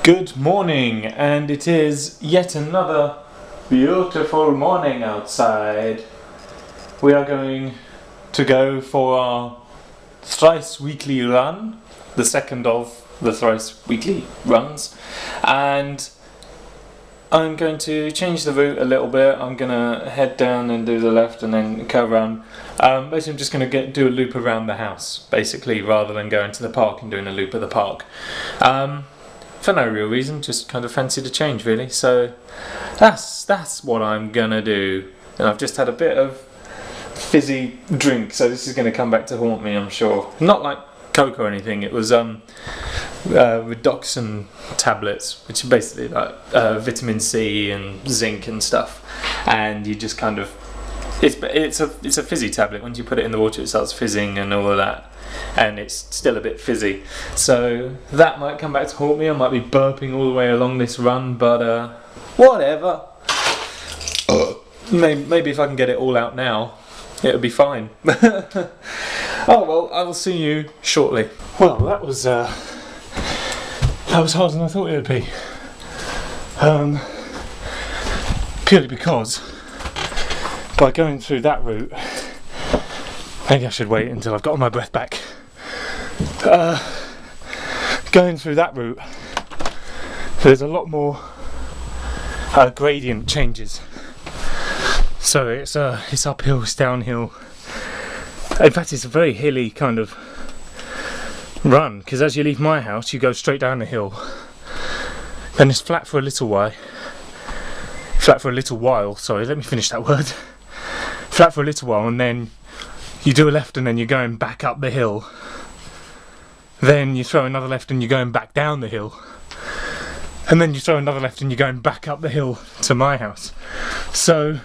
Good morning, and it is yet another beautiful morning outside. We are going to go for our thrice weekly run, the second of the thrice weekly runs, and I'm going to change the route a little bit. I'm going to head down and do the left and then curve around. Basically I'm just going to do a loop around the house, basically, rather than going to the park and doing a loop at the park. For no real reason, just kind of fancied a change really. So that's what I'm gonna do. And I've just had a bit of fizzy drink, so this is gonna come back to haunt me, I'm sure. Not like Coke or anything. It was Redoxon tablets, which are basically like vitamin C and zinc and stuff. And you just kind of it's a fizzy tablet. Once you put it in the water, it starts fizzing and all of that. And it's still a bit fizzy, so that might come back to haunt me. I might be burping all the way along this run, but whatever. Maybe if I can get it all out now, it'll be fine. Oh well, I will see you shortly. Well, that was harder than I thought it would be. Purely because by going through that route, maybe I should wait until I've got my breath back. Going through that route, there's a lot more gradient changes. So it's uphill, it's downhill. In fact, it's a very hilly kind of run, because as you leave my house, you go straight down the hill. Then it's flat for a little while. Sorry, let me finish that word. Flat for a little while, and then you do a left and then you're going back up the hill. Then you throw another left and you're going back down the hill. And then you throw another left and you're going back up the hill to my house. So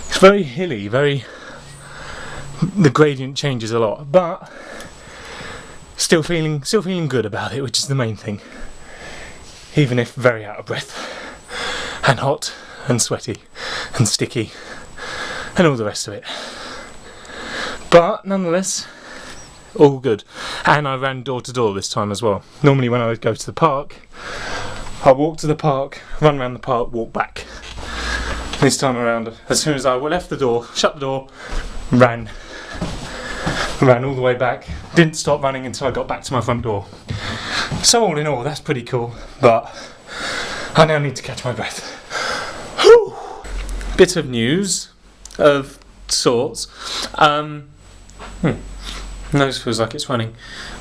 it's very hilly, the gradient changes a lot, but still feeling good about it, which is the main thing. Even if very out of breath and hot and sweaty and sticky and all the rest of it. But nonetheless, all good. And I ran door to door this time as well. Normally when I would go to the park, I walk to the park, run around the park, walk back. This time around, as soon as I left the door, shut the door, ran all the way back. Didn't stop running until I got back to my front door. So all in all, that's pretty cool. But I now need to catch my breath. Whew. Bit of news of sorts. Nose feels like it's running.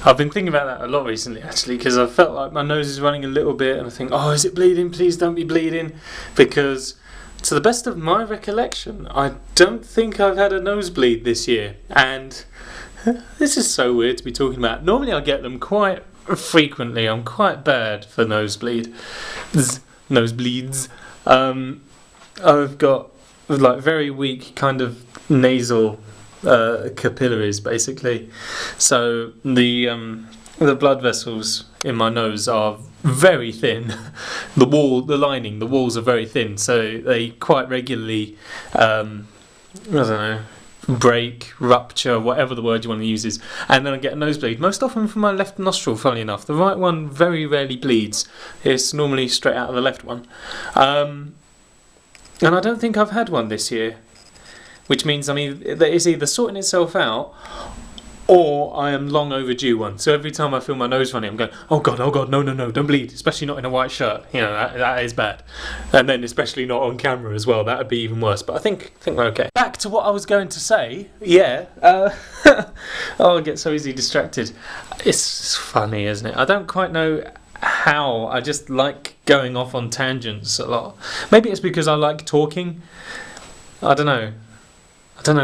I've been thinking about that a lot recently, actually, because I felt like my nose is running a little bit, and I think, oh, is it bleeding? Please don't be bleeding, because to the best of my recollection, I don't think I've had a nosebleed this year, and this is so weird to be talking about. Normally I get them quite frequently. I'm quite bad for nosebleeds. I've got like very weak kind of nasal capillaries, basically, so the blood vessels in my nose are very thin. The walls are very thin, so they quite regularly break, rupture, whatever the word you want to use is, and then I get a nosebleed, most often from my left nostril, funnily enough. The right one very rarely bleeds. It's normally straight out of the left one, and I don't think I've had one this year. Which means, that it's either sorting itself out, or I am long overdue one. So every time I feel my nose running, I'm going, oh god, no, don't bleed, especially not in a white shirt. You know, that is bad. And then especially not on camera as well, that would be even worse. But I think we're okay. Back to what I was going to say, I get so easily distracted. It's funny, isn't it? I don't quite know how, I just like going off on tangents a lot. Maybe it's because I like talking. I don't know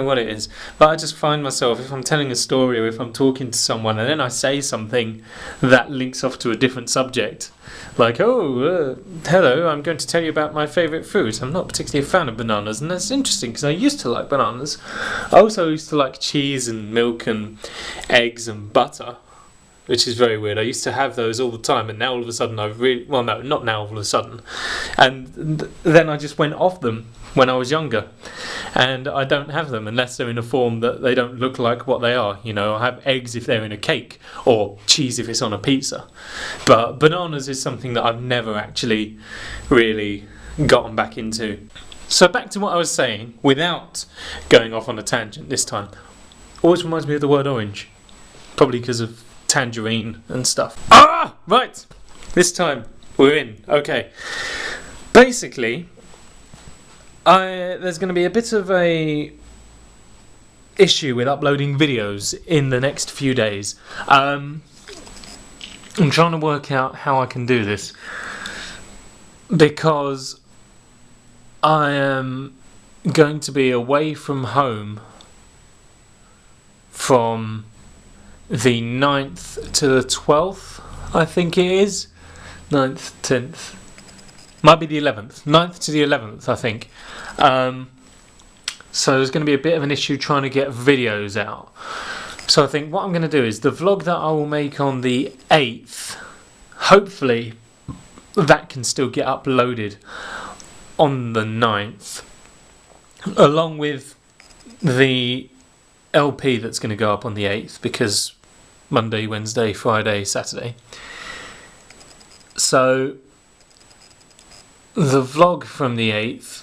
what it is, but I just find myself, if I'm telling a story or if I'm talking to someone and then I say something that links off to a different subject, like, hello, I'm going to tell you about my favourite fruit. I'm not particularly a fan of bananas, and that's interesting because I used to like bananas. I also used to like cheese and milk and eggs and butter, which is very weird. I used to have those all the time, and now all of a sudden not now all of a sudden, and then I just went off them. when I was younger, and I don't have them unless they're in a form that they don't look like what they are. You know, I have eggs if they're in a cake, or cheese if it's on a pizza, but bananas is something that I've never actually really gotten back into. So back to what I was saying, without going off on a tangent this time. Always reminds me of the word orange, probably because of tangerine and stuff. Right, this time we're in. Okay, basically there's going to be a bit of a issue with uploading videos in the next few days. I'm trying to work out how I can do this, because I am going to be away from home from the 9th to the 12th, I think it is. 9th, 10th. Might be the 11th. 9th to the 11th, I think. So there's going to be a bit of an issue trying to get videos out. So I think what I'm going to do is the vlog that I will make on the 8th, hopefully that can still get uploaded on the 9th, along with the LP that's going to go up on the 8th, because Monday, Wednesday, Friday, Saturday. So the vlog from the 8th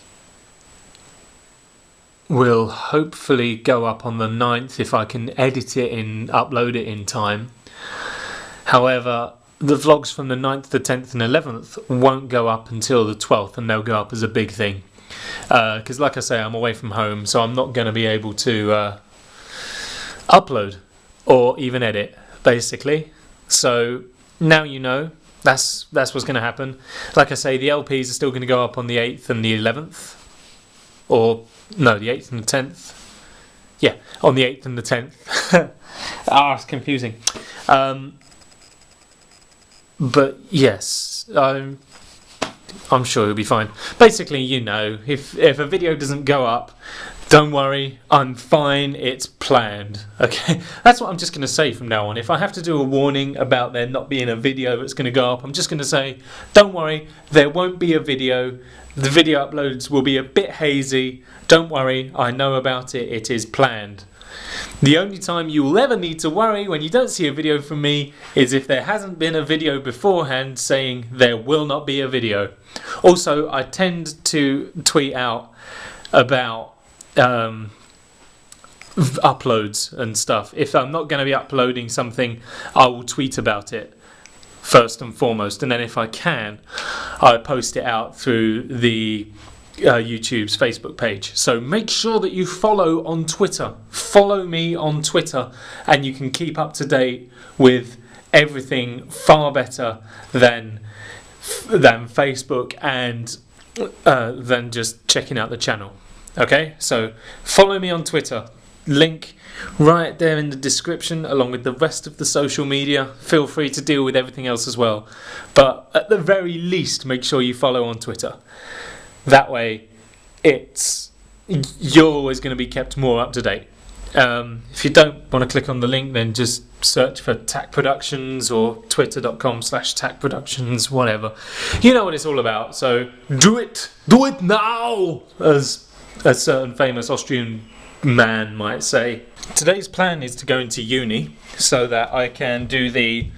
will hopefully go up on the 9th if I can edit it and upload it in time. However, the vlogs from the 9th, the 10th and 11th won't go up until the 12th, and they'll go up as a big thing. Because like I say, I'm away from home, so I'm not going to be able to upload or even edit, basically. So now you know. That's what's going to happen. Like I say, the LPs are still going to go up on the 8th and the 11th. Or, no, the 8th and the 10th. Yeah, on the 8th and the 10th. It's confusing. But yes, I'm sure it'll be fine. Basically, you know, if a video doesn't go up, don't worry, I'm fine, it's planned. Okay, that's what I'm just going to say from now on. If I have to do a warning about there not being a video that's going to go up, I'm just going to say, don't worry, there won't be a video. The video uploads will be a bit hazy. Don't worry, I know about it, it is planned. The only time you will ever need to worry when you don't see a video from me is if there hasn't been a video beforehand saying there will not be a video. Also, I tend to tweet out about uploads and stuff. If I'm not going to be uploading something, I will tweet about it first and foremost, and then if I can, I post it out through the YouTube's Facebook page. So make sure that you follow on Twitter. Follow me on Twitter, and you can keep up to date with everything far better than Facebook and than just checking out the channel. Okay, so follow me on Twitter. Link right there in the description, along with the rest of the social media. Feel free to deal with everything else as well, but at the very least, make sure you follow on Twitter. That way, you're always going to be kept more up to date. If you don't want to click on the link, then just search for Tack Productions or twitter.com/Tack Productions, whatever. You know what it's all about, so do it now, as a certain famous Austrian man might say. Today's plan is to go into uni so that I can do the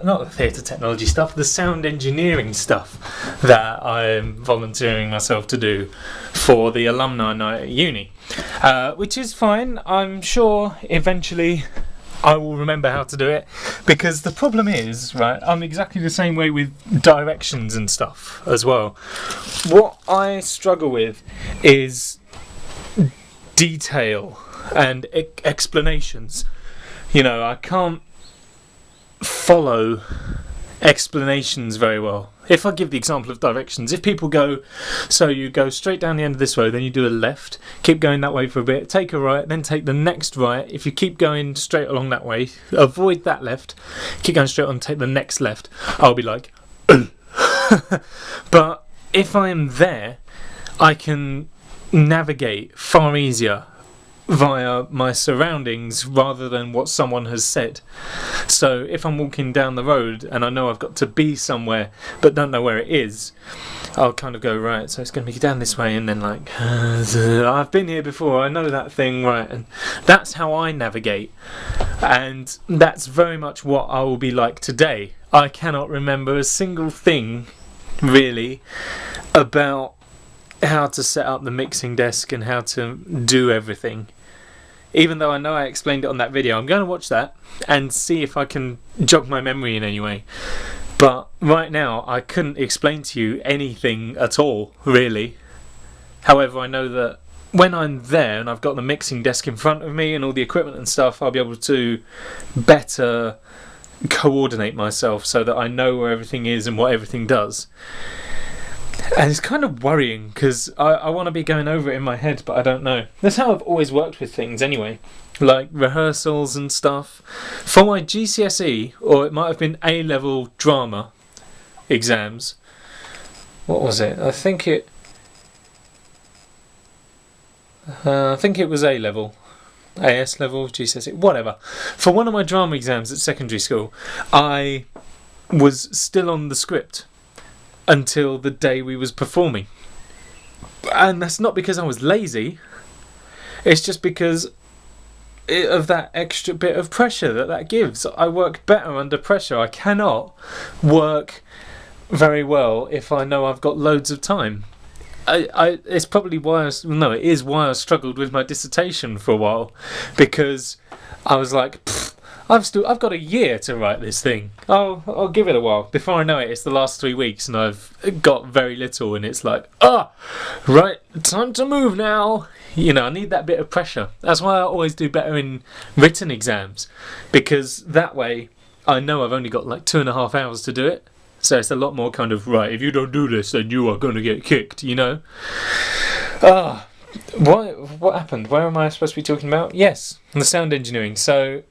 not the theatre technology stuff, the sound engineering stuff that I'm volunteering myself to do for the alumni night at uni, which is fine. I'm sure eventually I will remember how to do it, because the problem is, right, I'm exactly the same way with directions and stuff as well. What I struggle with is detail and explanations. You know, I can't follow explanations very well. If I give the example of directions, if people go, so you go straight down the end of this road, then you do a left, keep going that way for a bit, take a right, then take the next right. If you keep going straight along that way, avoid that left, keep going straight on, take the next left, I'll be like, but if I am there, I can navigate far easier via my surroundings rather than what someone has said. So if I'm walking down the road and I know I've got to be somewhere but don't know where it is, I'll kind of go, right, so it's going to be down this way, and then like, I've been here before, I know that thing, right, and that's how I navigate. And that's very much what I will be like today. I cannot remember a single thing really about how to set up the mixing desk and how to do everything. Even though I know I explained it on that video, I'm going to watch that and see if I can jog my memory in any way. But right now, I couldn't explain to you anything at all, really. However, I know that when I'm there and I've got the mixing desk in front of me and all the equipment and stuff, I'll be able to better coordinate myself so that I know where everything is and what everything does. And it's kind of worrying because I want to be going over it in my head, but I don't know. That's how I've always worked with things anyway, like rehearsals and stuff. For my GCSE, or it might have been A-level drama exams, what was it? I think it was A-level, AS level, GCSE, whatever. For one of my drama exams at secondary school, I was still on the script until the day we was performing. And that's not because I was lazy, it's just because of that extra bit of pressure that gives. I work better under pressure. I cannot work very well if I know I've got loads of time. It's probably why it is why I struggled with my dissertation for a while, because I was like, I've got a year to write this thing. I'll give it a while. Before I know it, it's the last 3 weeks and I've got very little, and it's like, right, time to move now. You know, I need that bit of pressure. That's why I always do better in written exams, because that way I know I've only got like 2.5 hours to do it. So it's a lot more kind of, right, if you don't do this, then you are going to get kicked, you know? What happened? Where am I supposed to be talking about? Yes, the sound engineering. So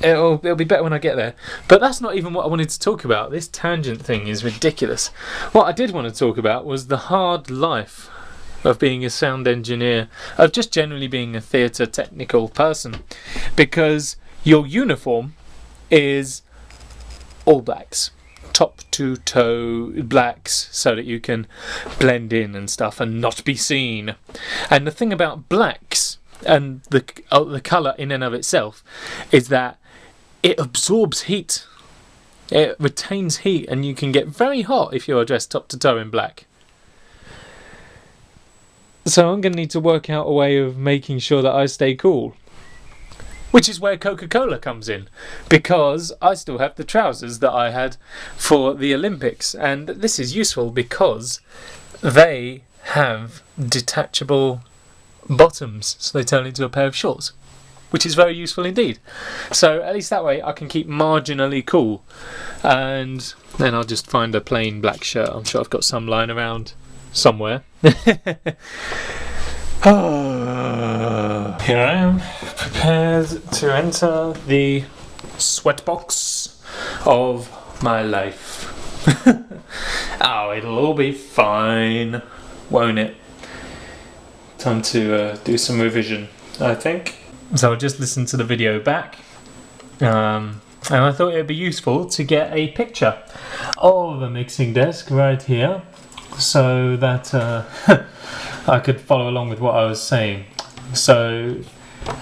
it'll be better when I get there. But that's not even what I wanted to talk about. This tangent thing is ridiculous. What I did want to talk about was the hard life of being a sound engineer, of just generally being a theatre technical person. Because your uniform is all blacks. Top to toe blacks, so that you can blend in and stuff and not be seen. And the thing about blacks and the colour in and of itself is that it absorbs heat. It retains heat, and you can get very hot if you're dressed top to toe in black. So I'm going to need to work out a way of making sure that I stay cool. Which is where Coca-Cola comes in, because I still have the trousers that I had for the Olympics, and this is useful because they have detachable bottoms, so they turn into a pair of shorts, which is very useful indeed. So at least that way I can keep marginally cool, and then I'll just find a plain black shirt. I'm sure I've got some lying around somewhere. Here I am, prepared to enter the sweatbox of my life. It'll all be fine, won't it? Time to do some revision, I think. So I just listened to the video back, and I thought it would be useful to get a picture of a mixing desk right here, so that I could follow along with what I was saying. So,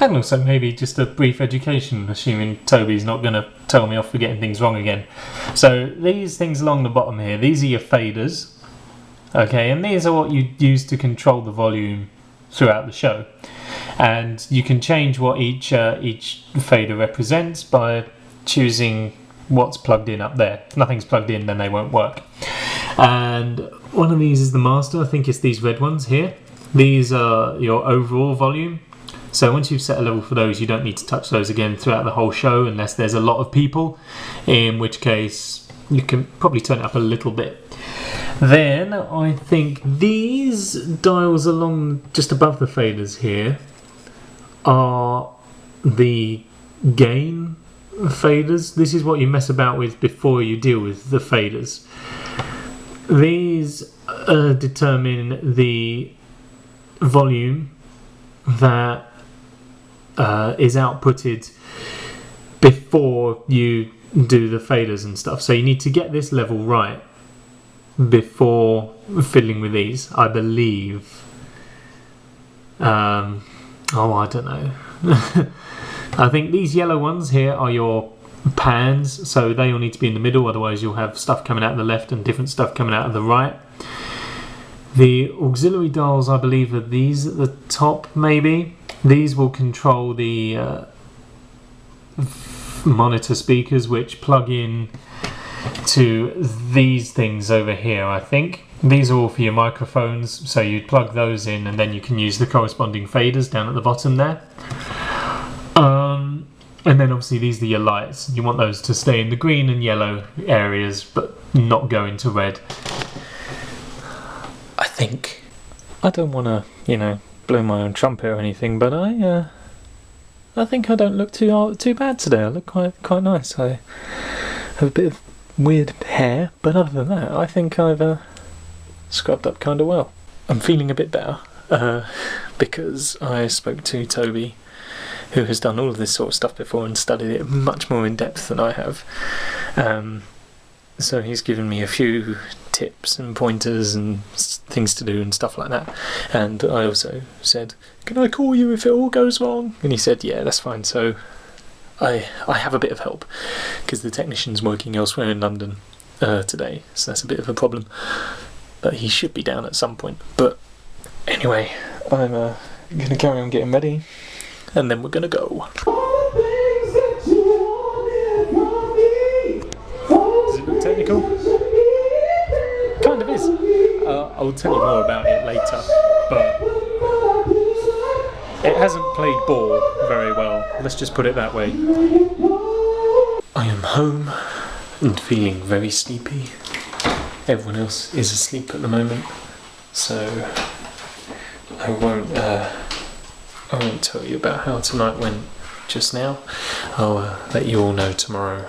and also maybe just a brief education, assuming Toby's not going to tell me off for getting things wrong again. So these things along the bottom here, these are your faders, okay, and these are what you use to control the volume throughout the show. And you can change what each fader represents by choosing what's plugged in up there. If nothing's plugged in, then they won't work. And one of these is the master. I think it's these red ones here. These are your overall volume. So once you've set a level for those, you don't need to touch those again throughout the whole show, unless there's a lot of people, in which case you can probably turn it up a little bit. Then I think these dials along just above the faders here are the gain faders. This is what you mess about with before you deal with the faders. These determine the volume that is outputted before you do the faders and stuff. So you need to get this level right before fiddling with these, I believe. I don't know. I think these yellow ones here are your pans, so they all need to be in the middle, otherwise you'll have stuff coming out of the left and different stuff coming out of the right. The auxiliary dials, I believe, are these at the top, maybe. These will control the monitor speakers, which plug in to these things over here, I think. These are all for your microphones, so you'd plug those in and then you can use the corresponding faders down at the bottom there. And then obviously these are your lights. You want those to stay in the green and yellow areas, but not go into red. I think, I don't want to, blow my own trumpet or anything, but I think I don't look too bad today. I look quite nice. I have a bit of weird hair, but other than that, I think I've scrubbed up kind of well. I'm feeling a bit better because I spoke to Toby, who has done all of this sort of stuff before and studied it much more in depth than I have. So he's given me a few tips and pointers and things to do and stuff like that. And I also said, can I call you if it all goes wrong? And he said, yeah, that's fine. So I have a bit of help because the technician's working elsewhere in London today, so that's a bit of a problem. But he should be down at some point. But anyway, I'm going to carry on getting ready and then we're going to go. Does it look technical? Kind of is. I'll tell you more about it later, but it hasn't played ball very well, let's just put it that way. I am home and feeling very sleepy. Everyone else is asleep at the moment, so I won't tell you about how tonight went just now. I'll let you all know tomorrow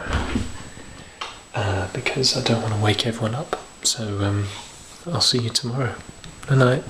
because I don't want to wake everyone up. So I'll see you tomorrow. Good night.